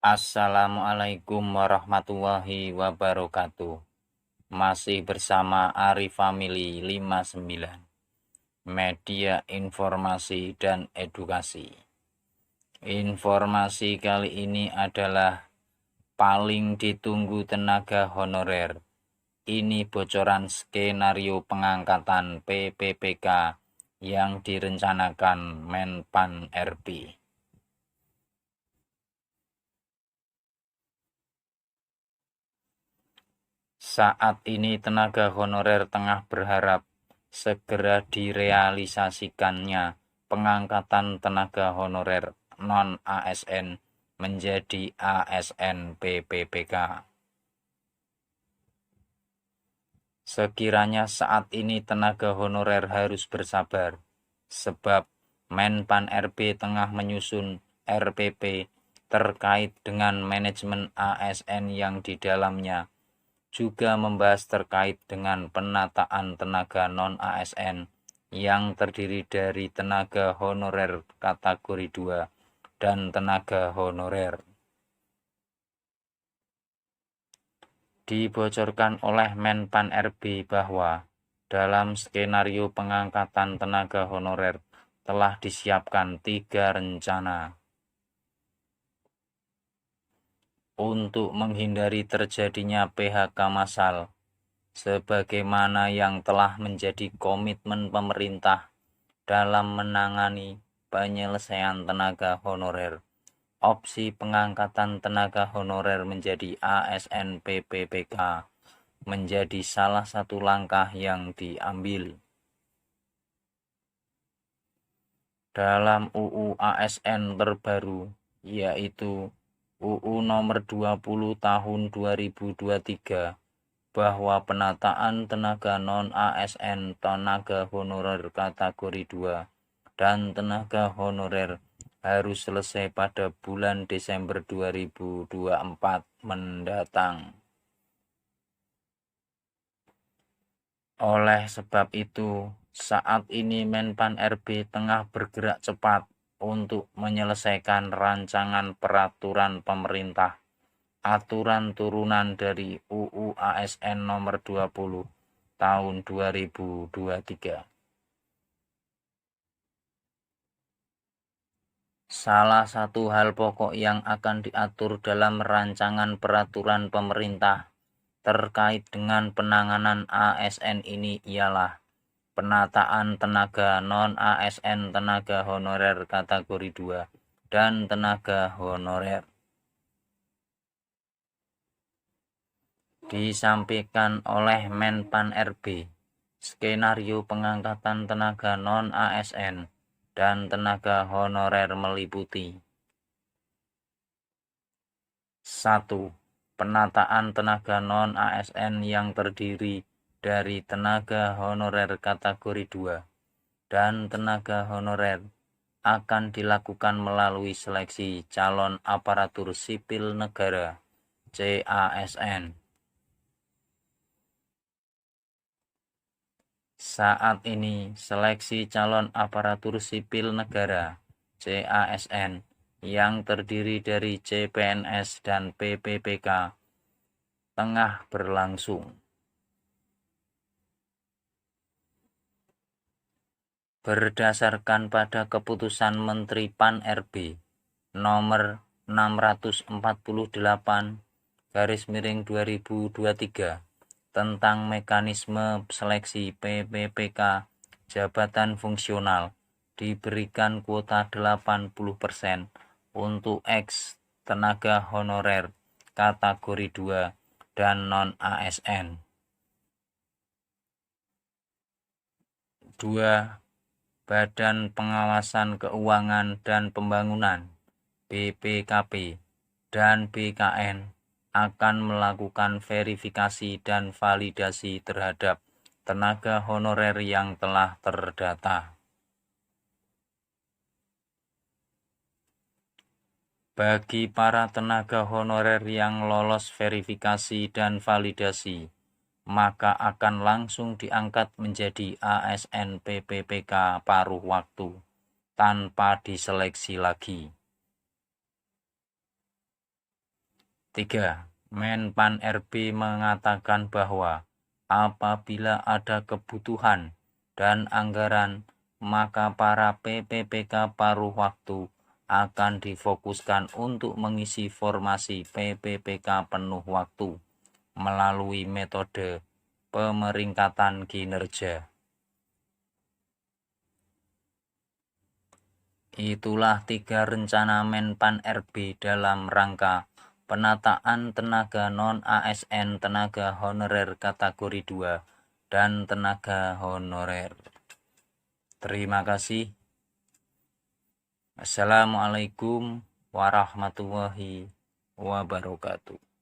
Assalamualaikum warahmatullahi wabarakatuh. Masih bersama Ari Family 59, media informasi dan edukasi. Informasi kali ini adalah paling ditunggu tenaga honorer. Ini bocoran skenario pengangkatan PPPK yang direncanakan Menpan RB. Saat ini tenaga honorer tengah berharap segera direalisasikannya pengangkatan tenaga honorer non-ASN menjadi ASN PPPK. Sekiranya saat ini tenaga honorer harus bersabar, sebab Menpan RB tengah menyusun RPP terkait dengan manajemen ASN yang di dalamnya juga membahas terkait dengan penataan tenaga non-ASN yang terdiri dari tenaga honorer kategori 2 dan tenaga honorer. Dibocorkan oleh Menpan RB bahwa dalam skenario pengangkatan tenaga honorer telah disiapkan 3 rencana. Untuk menghindari terjadinya PHK massal, sebagaimana yang telah menjadi komitmen pemerintah dalam menangani penyelesaian tenaga honorer, opsi pengangkatan tenaga honorer menjadi ASN PPPK menjadi salah satu langkah yang diambil. Dalam UU ASN terbaru, yaitu UU nomor 20 tahun 2023, bahwa penataan tenaga non-ASN, tenaga honorer kategori 2, dan tenaga honorer harus selesai pada bulan Desember 2024 mendatang. Oleh sebab itu, saat ini Menpan RB tengah bergerak cepat untuk menyelesaikan rancangan peraturan pemerintah aturan turunan dari UU ASN nomor 20 tahun 2023. Salah satu hal pokok yang akan diatur dalam rancangan peraturan pemerintah terkait dengan penanganan ASN ini ialah penataan tenaga non-ASN, tenaga honorer kategori 2, dan tenaga honorer. Disampaikan oleh Menpan RB, skenario pengangkatan tenaga non-ASN dan tenaga honorer meliputi 1. Penataan tenaga non-ASN yang terdiri dari tenaga honorer kategori 2 dan tenaga honorer akan dilakukan melalui seleksi calon aparatur sipil negara (CASN). Saat ini, seleksi calon aparatur sipil negara (CASN) yang terdiri dari CPNS dan PPPK tengah berlangsung. Berdasarkan pada keputusan Menteri Pan RB nomor 648/2023 tentang mekanisme seleksi PPPK jabatan fungsional, diberikan kuota 80% untuk X tenaga honorer kategori 2 dan non-ASN. 2. Badan Pengawasan Keuangan dan Pembangunan (BPKP) dan BKN akan melakukan verifikasi dan validasi terhadap tenaga honorer yang telah terdata. Bagi para tenaga honorer yang lolos verifikasi dan validasi, maka akan langsung diangkat menjadi ASN PPPK paruh waktu, tanpa diseleksi lagi. 3. Menpan RB mengatakan bahwa apabila ada kebutuhan dan anggaran, maka para PPPK paruh waktu akan difokuskan untuk mengisi formasi PPPK penuh waktu melalui metode pemeringkatan kinerja. Itulah 3 rencana Menpan RB dalam rangka penataan tenaga non-ASN, tenaga honorer kategori 2, dan tenaga honorer. Terima kasih. Assalamualaikum warahmatullahi wabarakatuh.